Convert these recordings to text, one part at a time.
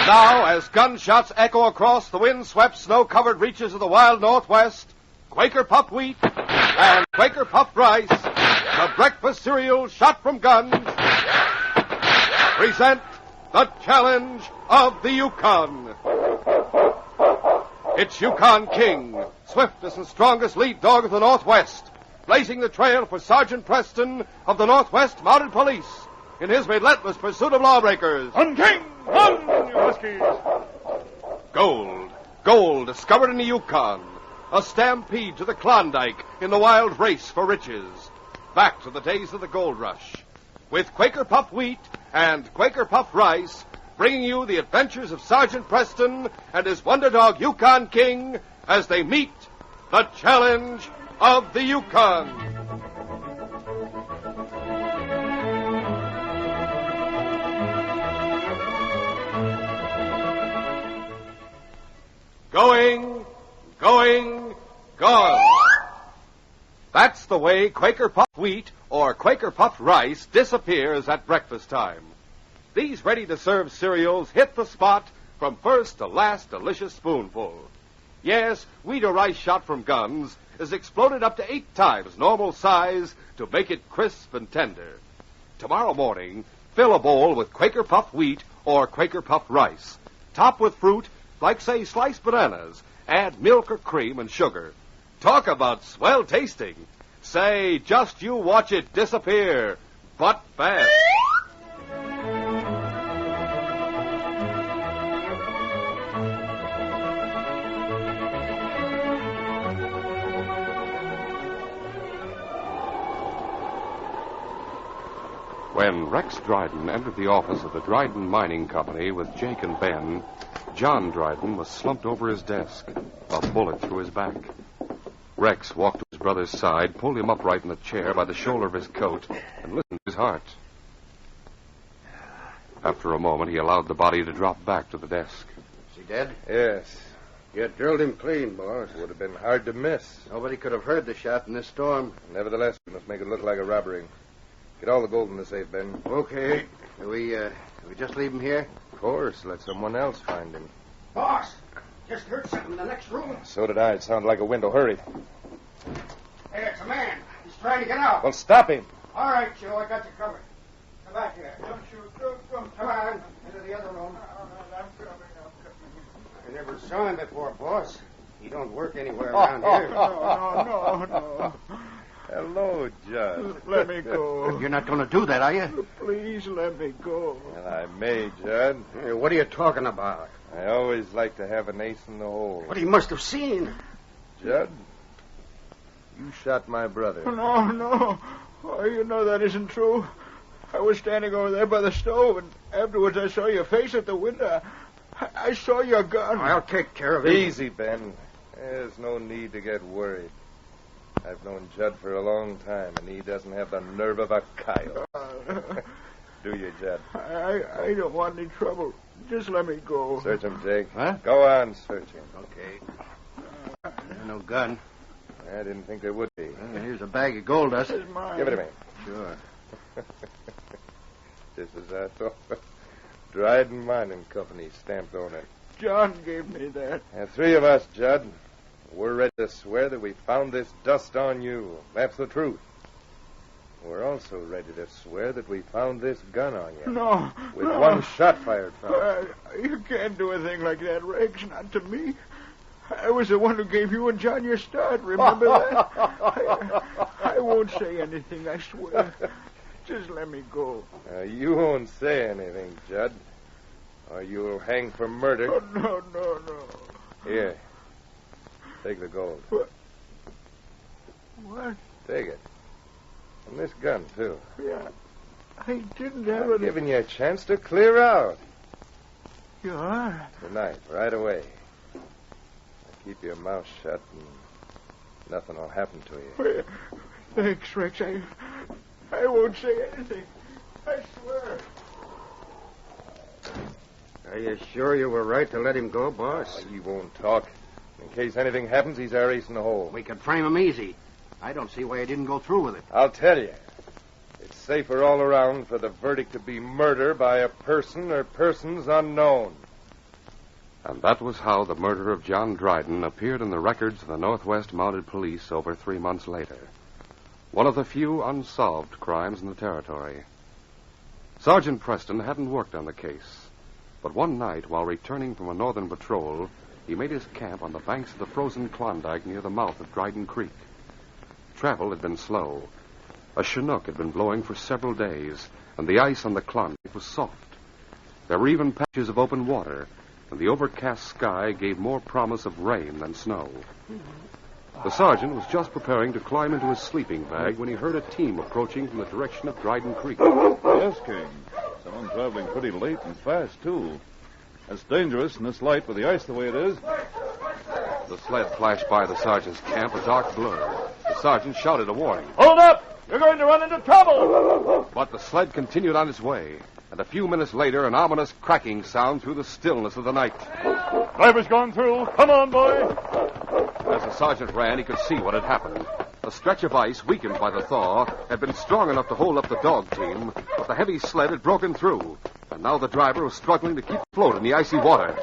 Now, as gunshots echo across the wind-swept, snow-covered reaches of the wild Northwest, Quaker Puffed Wheat and Quaker Puffed Rice, the breakfast cereal shot from guns, present the challenge of the Yukon. It's Yukon King, swiftest and strongest lead dog of the Northwest, blazing the trail for Sergeant Preston of the Northwest Mounted Police in his relentless pursuit of lawbreakers. On, King! On, you huskies! Gold discovered in the Yukon. A stampede to the Klondike in the wild race for riches. Back to the days of the gold rush. With Quaker Puffed Wheat and Quaker Puffed Rice, bringing you the adventures of Sergeant Preston and his wonder dog Yukon King as they meet the challenge of the Yukon. Gone. That's the way Quaker Puffed Wheat or Quaker Puffed Rice disappears at breakfast time. These ready-to-serve cereals hit the spot from first to last delicious spoonful. Yes, wheat or rice shot from guns is exploded up to 8 times normal size to make it crisp and tender. Tomorrow morning, fill a bowl with Quaker Puffed Wheat or Quaker Puffed Rice. Top with fruit like, say, sliced bananas. Add milk or cream and sugar. Talk about swell tasting. Say, just you watch it disappear, but fast. When Rex Dryden entered the office of the Dryden Mining Company with Jake and Ben, John Dryden was slumped over his desk, a bullet through his back. Rex walked to his brother's side, pulled him upright in the chair by the shoulder of his coat, and listened to his heart. After a moment, he allowed the body to drop back to the desk. Is he dead? Yes. You drilled him clean, boss. Would have been hard to miss. Nobody could have heard the shot in this storm. Nevertheless, we must make it look like a robbery. Get all the gold in the safe, Ben. Okay. Do we just leave him here? Of course. Let someone else find him. Boss, just heard something in the next room. So did I. It sounded like a window. Hurry. Hey, it's a man. He's trying to get out. Well, stop him. All right, Joe, I got you covered. Come back here. Don't shoot. Don't. Come on, into the other room. I'm coming. I never saw him before, boss. He don't work anywhere around here. No. Hello, Judge. Let me go. You're not going to do that, are you? Please let me go. Well, I may, Judge. Hey, what are you talking about? I always like to have an ace in the hole. What he must have seen. Judge, you shot my brother. No. Oh, you know that isn't true. I was standing over there by the stove, and afterwards I saw your face at the window. I saw your gun. I'll take care of it. Easy, Ben. There's no need to get worried. I've known Judd for a long time, and he doesn't have the nerve of a coyote. Do you, Judd? I don't want any trouble. Just let me go. Search him, Jake. Huh? Go on, search him. Okay. No gun. I didn't think there would be. Here's a bag of gold dust. This is mine. Give it to me. Sure. Just as I thought. Dryden Mining Company stamped on it. John gave me that. 3 of us, Judd. We're ready to swear that we found this dust on you. That's the truth. We're also ready to swear that we found this gun on you. No. With one shot fired from it. You can't do a thing like that, Rex. Not to me. I was the one who gave you and John your start. Remember that? I won't say anything, I swear. Just let me go. You won't say anything, Judd. Or you'll hang for murder. Oh, no. Here. Take the gold. What? Take it. And this gun, too. Yeah. I didn't have I'm it. giving you a chance to clear out. You are? Tonight, right away. Keep your mouth shut and nothing will happen to you. Thanks, Rex. I won't say anything. I swear. Are you sure you were right to let him go, boss? He won't talk. In case anything happens, he's our ace in the hole. We could frame him easy. I don't see why he didn't go through with it. I'll tell you. It's safer all around for the verdict to be murder by a person or persons unknown. And that was how the murder of John Dryden appeared in the records of the Northwest Mounted Police over 3 months later. One of the few unsolved crimes in the territory. Sergeant Preston hadn't worked on the case, but one night while returning from a northern patrol, he made his camp on the banks of the frozen Klondike near the mouth of Dryden Creek. Travel had been slow. A Chinook had been blowing for several days, and the ice on the Klondike was soft. There were even patches of open water, and the overcast sky gave more promise of rain than snow. The sergeant was just preparing to climb into his sleeping bag when he heard a team approaching from the direction of Dryden Creek. Yes, King. Someone traveling pretty late and fast, too. That's dangerous in this light with the ice the way it is. The sled flashed by the sergeant's camp, a dark blur. The sergeant shouted a warning. Hold up! You're going to run into trouble! But the sled continued on its way, and a few minutes later, an ominous cracking sound through the stillness of the night. Driver's gone through. Come on, boy. As the sergeant ran, he could see what had happened. A stretch of ice, weakened by the thaw, had been strong enough to hold up the dog team, but the heavy sled had broken through, and now the driver was struggling to keep afloat in the icy water.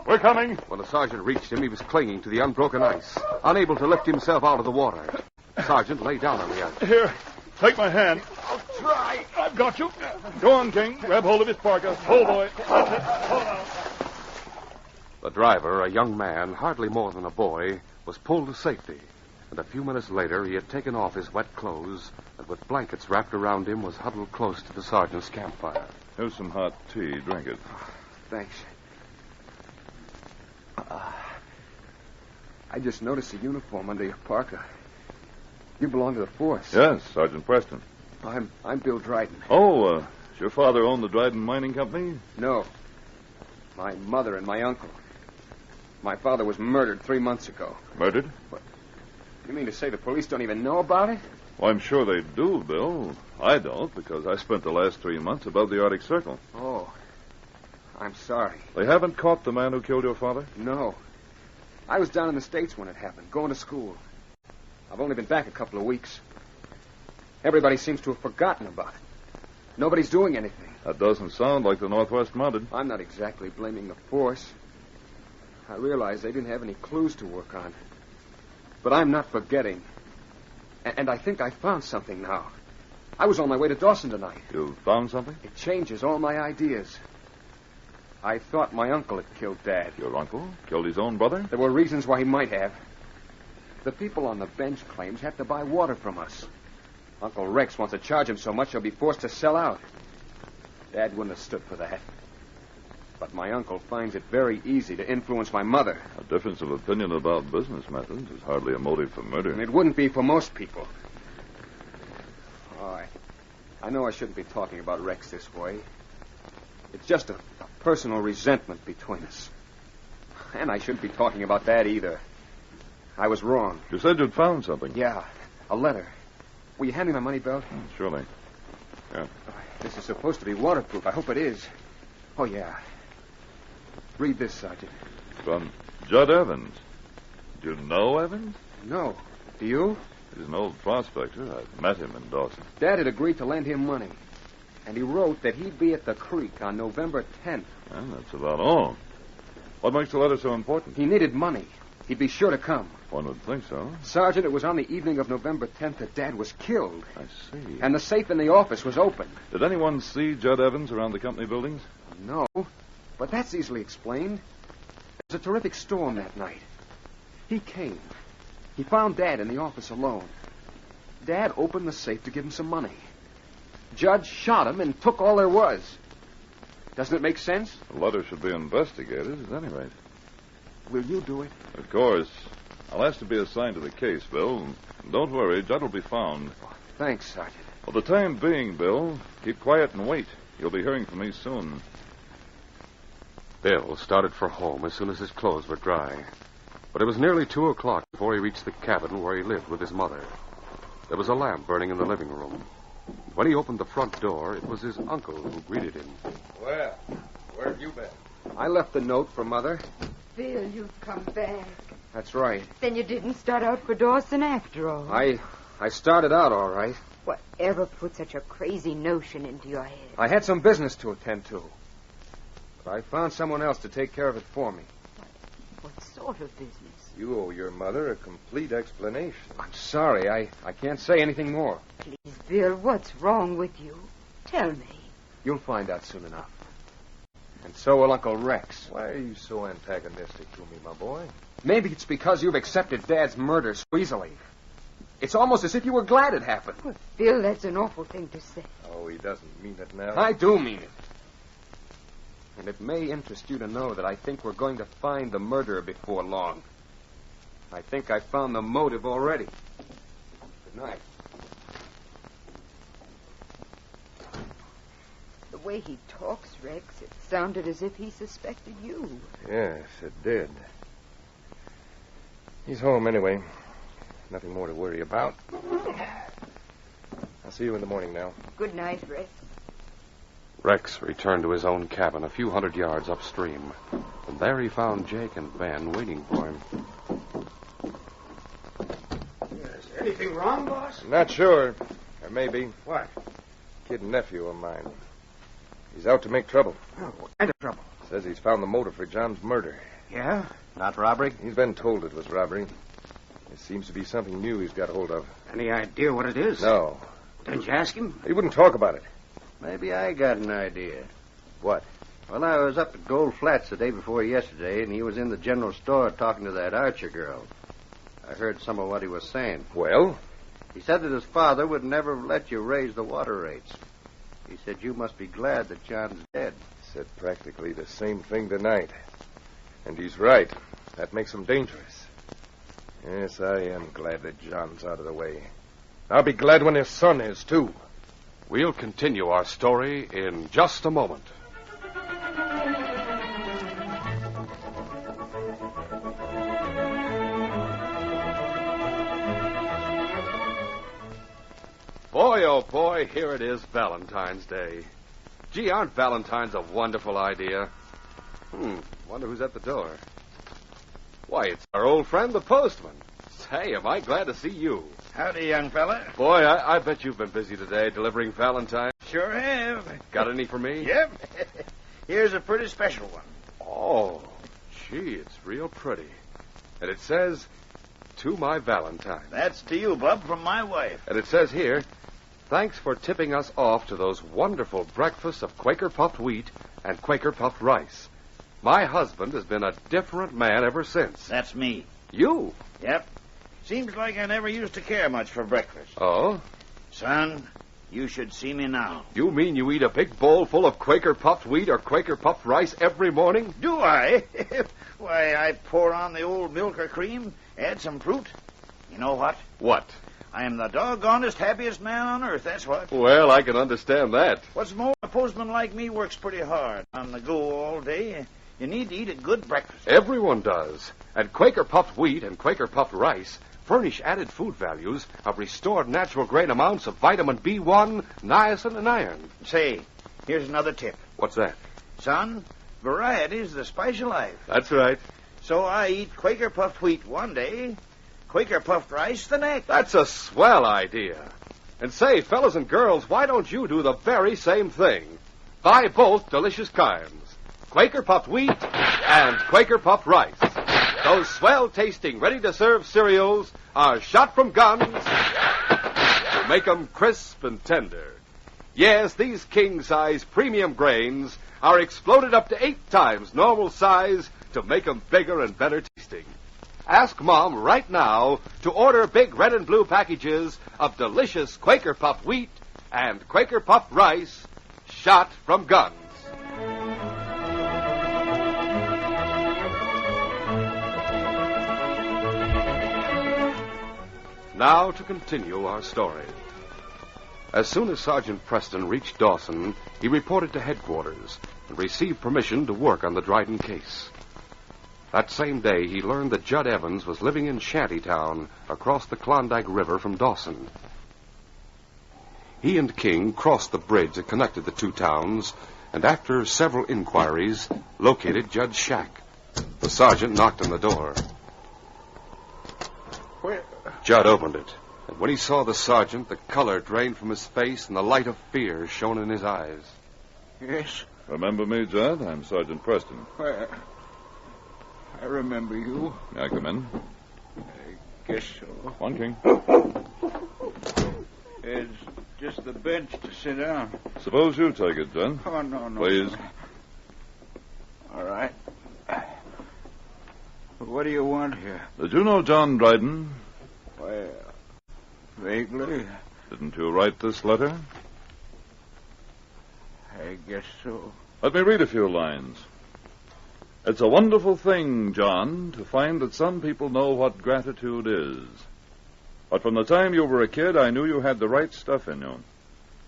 We're coming. When the sergeant reached him, he was clinging to the unbroken ice, unable to lift himself out of the water. The sergeant lay down on the ice. Here, take my hand. I'll try. I've got you. Go on, King. Grab hold of his parka. Hold, boy. That's it. Hold on. The driver, a young man, hardly more than a boy, was pulled to safety. And a few minutes later, he had taken off his wet clothes and with blankets wrapped around him was huddled close to the sergeant's campfire. Here's some hot tea. Drink it. Thanks. I just noticed a uniform under your parka. You belong to the force. Yes, Sergeant Preston. I'm Bill Dryden. Oh, does your father own the Dryden Mining Company? No. My mother and my uncle. My father was murdered 3 months ago. Murdered? What? You mean to say the police don't even know about it? Well, I'm sure they do, Bill. I don't, because I spent the last 3 months above the Arctic Circle. Oh. I'm sorry. They haven't caught the man who killed your father? No. I was down in the States when it happened, going to school. I've only been back a couple of weeks. Everybody seems to have forgotten about it. Nobody's doing anything. That doesn't sound like the Northwest Mounted. I'm not exactly blaming the force. I realize they didn't have any clues to work on. But I'm not forgetting. And I think I found something now. I was on my way to Dawson tonight. You found something? It changes all my ideas. I thought my uncle had killed Dad. Your uncle killed his own brother? There were reasons why he might have. The people on the bench claims have to buy water from us. Uncle Rex wants to charge him so much he'll be forced to sell out. Dad wouldn't have stood for that. But my uncle finds it very easy to influence my mother. A difference of opinion about business methods is hardly a motive for murder. And it wouldn't be for most people. All right. I know I shouldn't be talking about Rex this way. It's just a personal resentment between us. And I shouldn't be talking about that either. I was wrong. You said you'd found something. Yeah, a letter. Will you hand me my money belt? Surely. Yeah. This is supposed to be waterproof. I hope it is. Oh, yeah. Read this, Sergeant. From Judd Evans. Do you know Evans? No. Do you? He's an old prospector. I met him in Dawson. Dad had agreed to lend him money. And he wrote that he'd be at the creek on November 10th. And that's about all. What makes the letter so important? He needed money. He'd be sure to come. One would think so. Sergeant, it was on the evening of November 10th that Dad was killed. I see. And the safe in the office was open. Did anyone see Judd Evans around the company buildings? No, but that's easily explained. There was a terrific storm that night. He came. He found Dad in the office alone. Dad opened the safe to give him some money. Judd shot him and took all there was. Doesn't it make sense? The letter should be investigated at any rate. Will you do it? Of course. I'll ask to be assigned to the case, Bill. Don't worry, Judd will be found. Oh, thanks, Sergeant. For the time being, Bill, keep quiet and wait. You'll be hearing from me soon. Bill started for home as soon as his clothes were dry. But it was nearly 2 o'clock before he reached the cabin where he lived with his mother. There was a lamp burning in the living room. When he opened the front door, it was his uncle who greeted him. Well, where have you been? I left a note for Mother. Bill, you've come back. That's right. Then you didn't start out for Dawson after all. I started out all right. Whatever put such a crazy notion into your head? I had some business to attend to. But I found someone else to take care of it for me. What sort of business? You owe your mother a complete explanation. I'm sorry. I can't say anything more. Please, Bill, what's wrong with you? Tell me. You'll find out soon enough. And so will Uncle Rex. Why are you so antagonistic to me, my boy? Maybe it's because you've accepted Dad's murder so easily. It's almost as if you were glad it happened. Well, Bill, that's an awful thing to say. Oh, he doesn't mean it now. I do mean it. And it may interest you to know that I think we're going to find the murderer before long. I think I found the motive already. Good night. The way he talks, Rex, it sounded as if he suspected you. Yes, it did. He's home anyway. Nothing more to worry about. I'll see you in the morning now. Good night, Rex. Rex returned to his own cabin a few hundred yards upstream. And there he found Jake and Ben waiting for him. Is there anything wrong, boss? I'm not sure. There may be. What? Kid nephew of mine. He's out to make trouble. Oh, what kind of trouble? Says he's found the motive for John's murder. Yeah? Not robbery? He's been told it was robbery. It seems to be something new he's got hold of. Any idea what it is? No. Didn't you ask him? He wouldn't talk about it. Maybe I got an idea. What? Well, I was up at Gold Flats the day before yesterday, and he was in the general store talking to that Archer girl. I heard some of what he was saying. Well? He said that his father would never have let you raise the water rates. He said you must be glad that John's dead. Said practically the same thing tonight. And he's right. That makes him dangerous. Yes, I am glad that John's out of the way. I'll be glad when his son is, too. We'll continue our story in just a moment. Boy, oh boy, here it is, Valentine's Day. Gee, aren't Valentines a wonderful idea? Wonder who's at the door. Why, it's our old friend, the postman. Say, am I glad to see you. Howdy, young fella. Boy, I bet you've been busy today delivering Valentine. Sure have. Got any for me? Yep. Here's a pretty special one. Oh, gee, it's real pretty. And it says, to my Valentine. That's to you, Bub, from my wife. And it says here, thanks for tipping us off to those wonderful breakfasts of Quaker puffed wheat and Quaker puffed rice. My husband has been a different man ever since. That's me. You? Yep. Seems like I never used to care much for breakfast. Oh? Son, you should see me now. You mean you eat a big bowl full of Quaker puffed wheat or Quaker puffed rice every morning? Do I? Why, I pour on the old milk or cream, add some fruit. You know what? What? I am the doggonest happiest man on earth, that's what. Well, I can understand that. What's more, a postman like me works pretty hard. On the go all day. You need to eat a good breakfast. Everyone does. And Quaker puffed wheat and Quaker puffed rice furnish added food values of restored natural grain amounts of vitamin B1, niacin, and iron. Say, here's another tip. What's that? Son, variety's the spice of life. That's right. So I eat Quaker puffed wheat one day, Quaker puffed rice the next. That's a swell idea. And say, fellas and girls, why don't you do the very same thing? Buy both delicious kinds. Quaker puffed wheat and Quaker puffed rice. Those swell-tasting, ready-to-serve cereals are shot from guns to make them crisp and tender. Yes, these king-size premium grains are exploded up to 8 times normal size to make them bigger and better tasting. Ask Mom right now to order big red and blue packages of delicious Quaker puffed wheat and Quaker puffed rice shot from guns. Now to continue our story. As soon as Sergeant Preston reached Dawson, he reported to headquarters and received permission to work on the Dryden case. That same day, he learned that Judd Evans was living in Shantytown across the Klondike River from Dawson. He and King crossed the bridge that connected the two towns, and after several inquiries, located Judd's shack. The sergeant knocked on the door. Where? Judd opened it, and when he saw the sergeant, the color drained from his face and the light of fear shone in his eyes. Yes, Remember me, Judd? I'm Sergeant Preston. Why, I remember you. May I come in? I guess so. Come on, King. It's just the bench to sit down. Suppose you take it, Judd. Oh, no. Please. No. All right. What do you want here? Did you know John Dryden? Well, vaguely. Didn't you write this letter? I guess so. Let me read a few lines. It's a wonderful thing, John, to find that some people know what gratitude is. But from the time you were a kid, I knew you had the right stuff in you.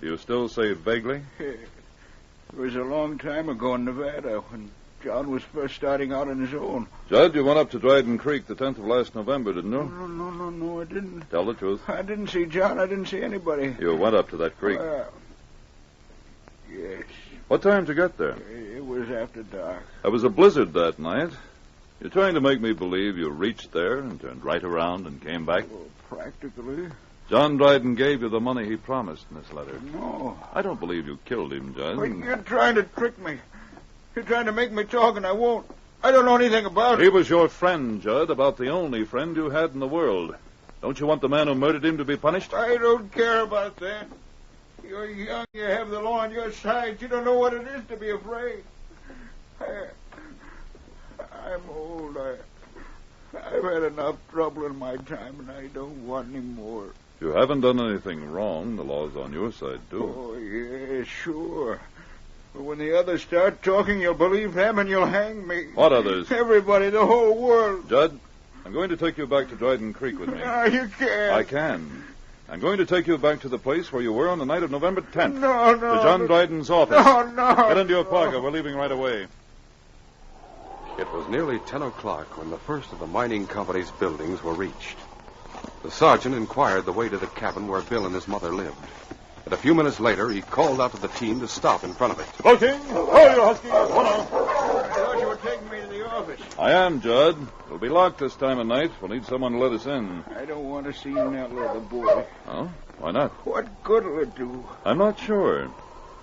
Do you still say vaguely? It was a long time ago in Nevada when John was first starting out on his own. Judd, you went up to Dryden Creek the 10th of last November, didn't you? No, I didn't. Tell the truth. I didn't see John. I didn't see anybody. You went up to that creek. Yes. What time did you get there? It was after dark. There was a blizzard that night. You're trying to make me believe you reached there and turned right around and came back? Well, practically. John Dryden gave you the money he promised in this letter. No. I don't believe you killed him, Judd. Well, you're trying to trick me. You're trying to make me talk, and I won't. I don't know anything about it. He was your friend, Judd, about the only friend you had in the world. Don't you want the man who murdered him to be punished? I don't care about that. You're young. You have the law on your side. You don't know what it is to be afraid. I'm old. I've had enough trouble in my time, and I don't want any more. You haven't done anything wrong. The law's on your side, too. Oh, yeah, sure. But when the others start talking, you'll believe them and you'll hang me. What others? Everybody, the whole world. Judd, I'm going to take you back to Dryden Creek with me. No, you can't. I can. I'm going to take you back to the place where you were on the night of November 10th. No. To John Dryden's office. No. Get into your parka. We're leaving right away. It was nearly 10 o'clock when the first of the mining company's buildings were reached. The sergeant inquired the way to the cabin where Bill and his mother lived. And a few minutes later, he called out to the team to stop in front of it. Hello, King. Oh, you Husky. Come on. I thought you were taking me to the office. I am, Judd. We'll be locked this time of night. We'll need someone to let us in. I don't want to see that little boy. Oh? Why not? What good will it do? I'm not sure.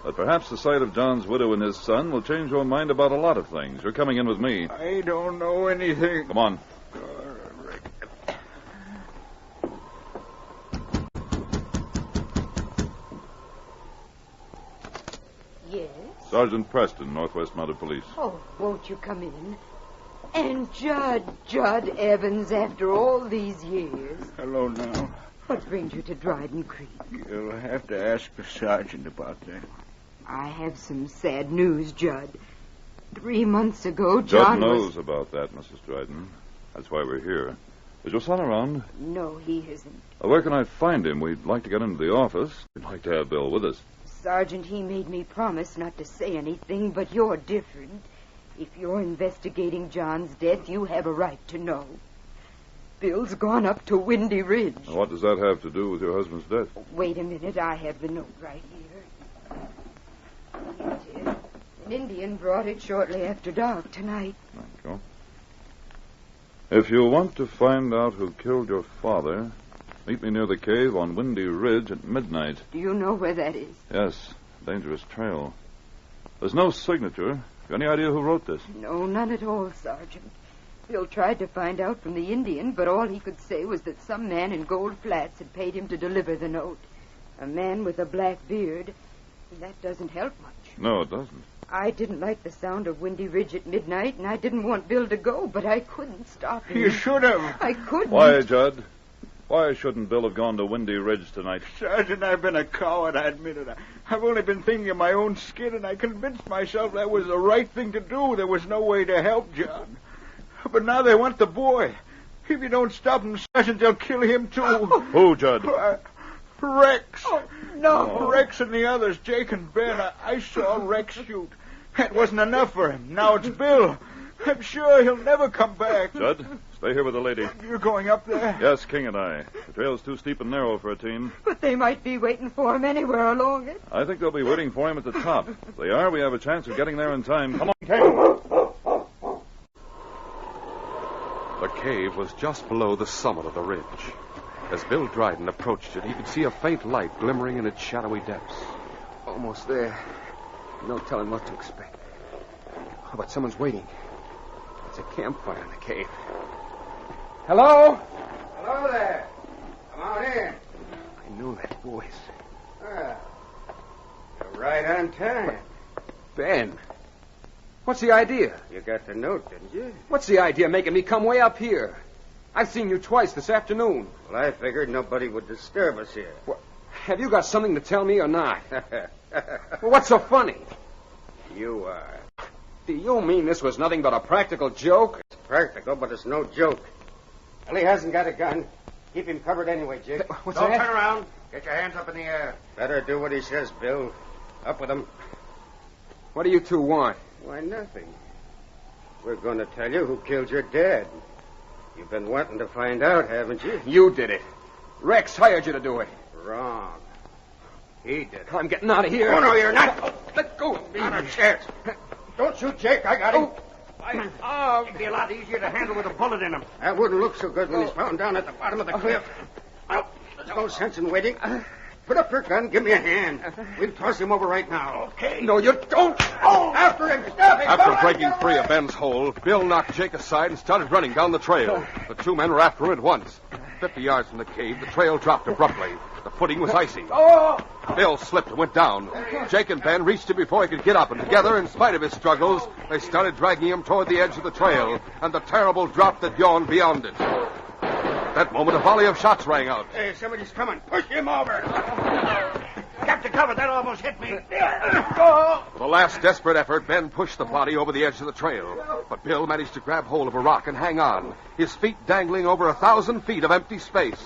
But perhaps the sight of John's widow and his son will change your mind about a lot of things. You're coming in with me. I don't know anything. Come on. Yes? Sergeant Preston, Northwest Mounted Police. Oh, won't you come in? And Judd Evans, after all these years. Hello now. What brings you to Dryden Creek? You'll have to ask the sergeant about that. I have some sad news, Judd. 3 months ago, Judd John knows about that, Mrs. Dryden. That's why we're here. Is your son around? No, he isn't. Where can I find him? We'd like to get into the office. We'd like to have Bill with us. Sergeant, he made me promise not to say anything, but you're different. If you're investigating John's death, you have a right to know. Bill's gone up to Windy Ridge. What does that have to do with your husband's death? Wait a minute, I have the note right here. Here it is. An Indian brought it shortly after dark tonight. Thank you. If you want to find out who killed your father, meet me near the cave on Windy Ridge at midnight. Do you know where that is? Yes, dangerous trail. There's no signature. You any idea who wrote this? No, none at all, Sergeant. Bill tried to find out from the Indian, but all he could say was that some man in Gold Flats had paid him to deliver the note. A man with a black beard. That doesn't help much. No, it doesn't. I didn't like the sound of Windy Ridge at midnight, and I didn't want Bill to go, but I couldn't stop him. You should have. I couldn't. Why, Judd? Why shouldn't Bill have gone to Windy Ridge tonight? Sergeant, I've been a coward, I admit it. I've only been thinking of my own skin, and I convinced myself that was the right thing to do. There was no way to help John. But now they want the boy. If you don't stop them, Sergeant, they'll kill him, too. Who, Judd? Rex. Oh, no. Rex and the others, Jake and Ben. I saw Rex shoot. That wasn't enough for him. Now it's Bill. I'm sure he'll never come back. Judd, stay here with the lady. You're going up there? Yes, King and I. The trail's too steep and narrow for a team. But they might be waiting for him anywhere along it. I think they'll be waiting for him at the top. If they are, we have a chance of getting there in time. Come on, King. The cave was just below the summit of the ridge. As Bill Dryden approached it, he could see a faint light glimmering in its shadowy depths. Almost there. No telling what to expect. Oh, but someone's waiting. It's a campfire in the cave. Hello? Hello there. Come on in. I knew that voice. You're right on time. Ben, what's the idea? You got the note, didn't you? What's the idea making me come way up here? I've seen you twice this afternoon. Well, I figured nobody would disturb us here. What, have you got something to tell me or not? Well, what's so funny? You are. Do you mean this was nothing but a practical joke? It's practical, but it's no joke. Well, he hasn't got a gun. Keep him covered anyway, Jake. What's Don't that? turn around. Get your hands up in the air. Better do what he says, Bill. Up with him. What do you two want? Why, nothing. We're going to tell you who killed your dad. You've been wanting to find out, haven't you? You did it. Rex hired you to do it. Wrong. He did it. I'm getting out of here. Oh, no, you're not. Let go of me. Not a chance. Don't shoot, Jake. I got him. It'd be a lot easier to handle with a bullet in him. That wouldn't look so good when he's found down at the bottom of the cliff. Well, there's no sense in waiting. Put up your gun. Give me a hand. We'll toss him over right now. Okay. No, you don't. Oh, after him. Stop him. After breaking free of Ben's hold, Bill knocked Jake aside and started running down the trail. The two men were after him at once. 50 yards from the cave, the trail dropped abruptly. The footing was icy. Bill slipped and went down. Jake and Ben reached him before he could get up, and together, in spite of his struggles, they started dragging him toward the edge of the trail and the terrible drop that yawned beyond it. At that moment, a volley of shots rang out. Hey, somebody's coming. Push him over. Got to cover. That almost hit me. With a last desperate effort, Ben pushed the body over the edge of the trail. But Bill managed to grab hold of a rock and hang on, his feet dangling over 1,000 feet of empty space.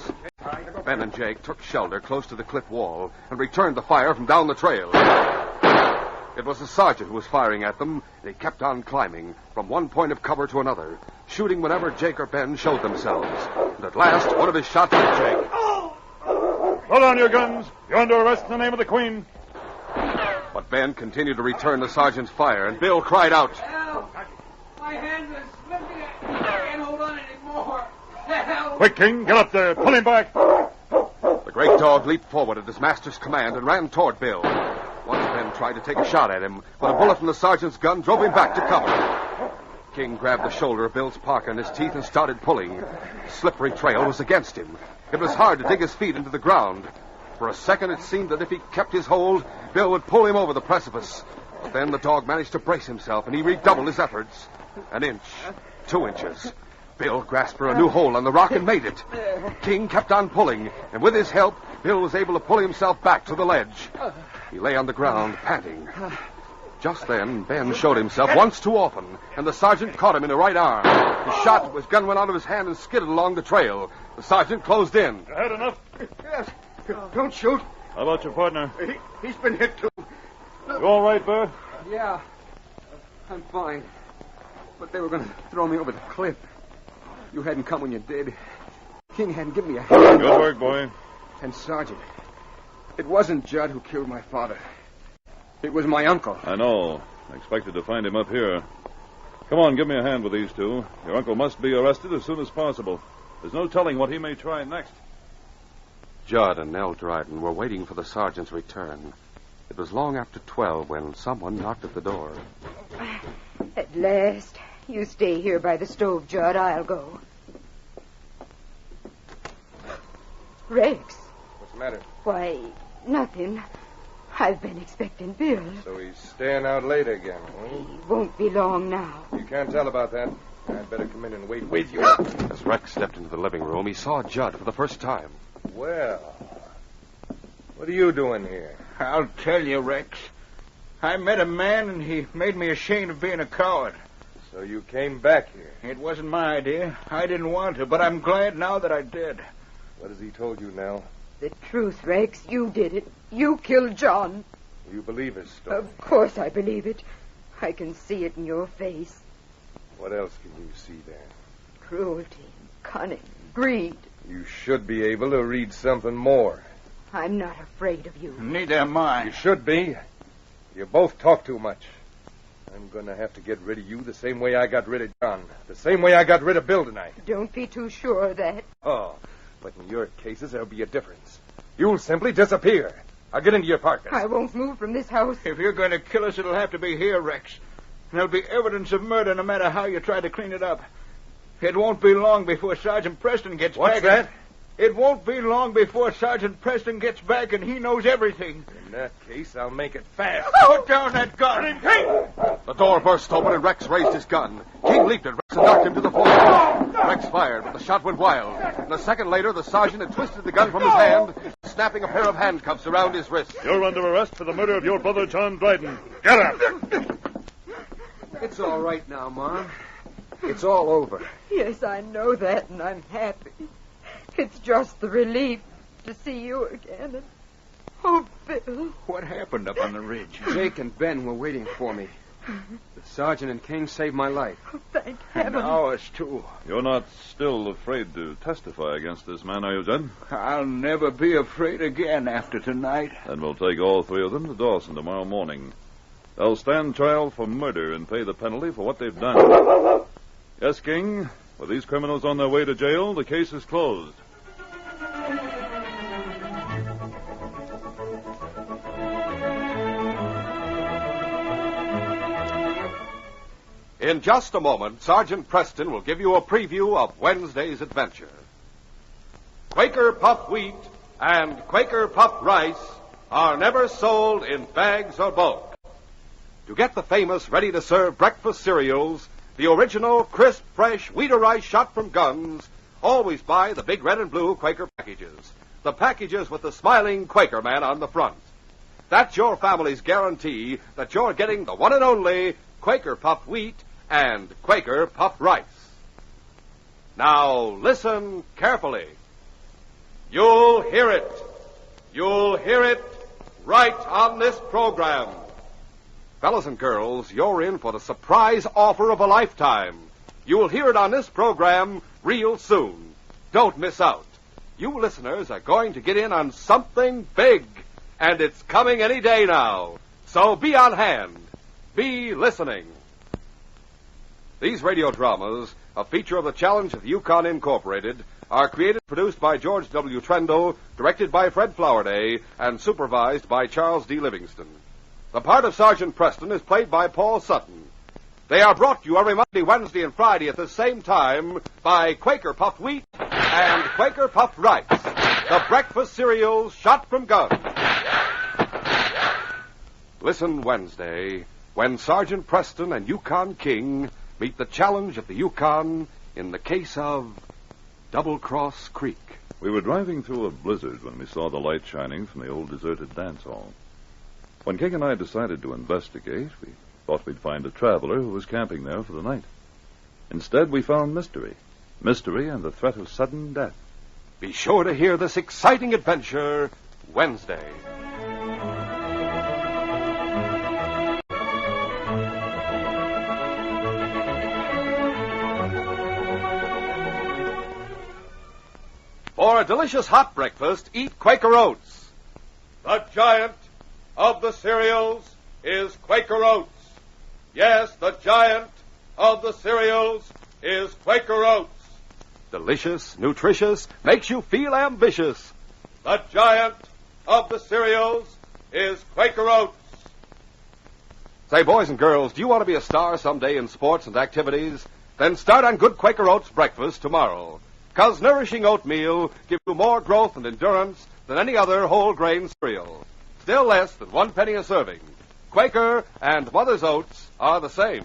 Ben and Jake took shelter close to the cliff wall and returned the fire from down the trail. It was the sergeant who was firing at them, and he kept on climbing from one point of cover to another, shooting whenever Jake or Ben showed themselves. And at last, one of his shots hit Jake. Hold on your guns. You're under arrest in the name of the Queen. But Ben continued to return the sergeant's fire, and Bill cried out. Help! My hands are slipping. I can't hold on anymore. Help! Quick, King, get up there. Pull him back. The great dog leaped forward at his master's command and ran toward Bill. Once Ben tried to take a shot at him, but a bullet from the sergeant's gun drove him back to cover. King grabbed the shoulder of Bill's parka in his teeth and started pulling. The slippery trail was against him. It was hard to dig his feet into the ground. For a second, it seemed that if he kept his hold, Bill would pull him over the precipice. But then the dog managed to brace himself, and he redoubled his efforts. 1 inch, 2 inches. Bill grasped for a new hold on the rock and made it. King kept on pulling, and with his help, Bill was able to pull himself back to the ledge. He lay on the ground, panting. Just then, Ben showed himself once too often, and the sergeant caught him in the right arm. He shot, his gun went out of his hand and skidded along the trail. The sergeant closed in. You had enough? Yes. Don't shoot. How about your partner? He's been hit, too. You all right, Burr? Yeah, I'm fine. But they were going to throw me over the cliff. You hadn't come when you did. King hadn't given me a hand. Good work, boy. And Sergeant, it wasn't Judd who killed my father. It was my uncle. I know. I expected to find him up here. Come on, give me a hand with these two. Your uncle must be arrested as soon as possible. There's no telling what he may try next. Judd and Nell Dryden were waiting for the sergeant's return. It was long after 12 when someone knocked at the door. At last. You stay here by the stove, Judd. I'll go. Rex. What's the matter? Why, nothing. I've been expecting Bill. So he's staying out late again, huh? He won't be long now. You can't tell about that. I'd better come in and wait with you. As Rex stepped into the living room, he saw Judd for the first time. Well, what are you doing here? I'll tell you, Rex. I met a man, and he made me ashamed of being a coward. So you came back here. It wasn't my idea. I didn't want to, but I'm glad now that I did. What has he told you, Nell? The truth, Rex. You did it. You killed John. You believe his story? Of course I believe it. I can see it in your face. What else can you see there? Cruelty, cunning, greed. You should be able to read something more. I'm not afraid of you. Neither am I. You should be. You both talk too much. I'm going to have to get rid of you the same way I got rid of John. The same way I got rid of Bill tonight. Don't be too sure of that. Oh, but in your cases, there'll be a difference. You'll simply disappear. Now get into your pockets. I won't move from this house. If you're going to kill us, it'll have to be here, Rex. There'll be evidence of murder no matter how you try to clean it up. It won't be long before Sergeant Preston gets What's back. that? It won't be long before Sergeant Preston gets back and he knows everything. In that case, I'll make it fast. Put down that gun. The door burst open and Rex raised his gun. King leaped at Rex and knocked him to the floor. Rex fired, but the shot went wild. And a second later, the sergeant had twisted the gun from his hand, snapping a pair of handcuffs around his wrist. You're under arrest for the murder of your brother, John Dryden. Get up! It's all right now, Mom. It's all over. Yes, I know that, and I'm happy. It's just the relief to see you again. And... Oh, Bill. What happened up on the ridge? Jake and Ben were waiting for me. The sergeant and King saved my life. Oh, thank And heaven. ours, too. You're not still afraid to testify against this man, are you, Jed? I'll never be afraid again after tonight. Then we'll take all three of them to Dawson tomorrow morning. They'll stand trial for murder and pay the penalty for what they've done. Yes, King. With these criminals on their way to jail, the case is closed. In just a moment, Sergeant Preston will give you a preview of Wednesday's adventure. Quaker Puffed Wheat and Quaker Puffed Rice are never sold in bags or bulk. To get the famous ready-to-serve breakfast cereals, the original crisp, fresh wheat or rice shot from guns, always buy the big red and blue Quaker packages. The packages with the smiling Quaker man on the front. That's your family's guarantee that you're getting the one and only Quaker Puffed Wheat and Quaker Puffed Rice. Now, listen carefully. You'll hear it. You'll hear it right on this program. Fellas and girls, you're in for the surprise offer of a lifetime. You'll hear it on this program real soon. Don't miss out. You listeners are going to get in on something big, and it's coming any day now. So be on hand. Be listening. These radio dramas, a feature of the Challenge of the Yukon Incorporated, are created and produced by George W. Trendle, directed by Fred Flowerday, and supervised by Charles D. Livingston. The part of Sergeant Preston is played by Paul Sutton. They are brought to you every Monday, Wednesday, and Friday at the same time by Quaker Puffed Wheat and Quaker Puffed Rice, the breakfast cereals shot from guns. Listen Wednesday when Sergeant Preston and Yukon King meet the challenge of the Yukon in the case of Double Cross Creek. We were driving through a blizzard when we saw the light shining from the old deserted dance hall. When King and I decided to investigate, we thought we'd find a traveler who was camping there for the night. Instead, we found mystery. Mystery and the threat of sudden death. Be sure to hear this exciting adventure Wednesday. For a delicious hot breakfast, eat Quaker Oats. The giant of the cereals is Quaker Oats. Yes, the giant of the cereals is Quaker Oats. Delicious, nutritious, makes you feel ambitious. The giant of the cereals is Quaker Oats. Say, boys and girls, do you want to be a star someday in sports and activities? Then start on good Quaker Oats breakfast tomorrow. 'Cause nourishing oatmeal gives you more growth and endurance than any other whole grain cereal. Still less than 1 penny a serving. Quaker and Mother's Oats are the same.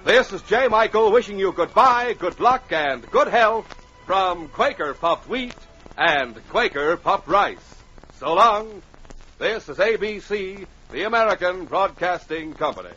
This is J. Michael wishing you goodbye, good luck, and good health from Quaker Puffed Wheat and Quaker Puffed Rice. So long. This is ABC, the American Broadcasting Company.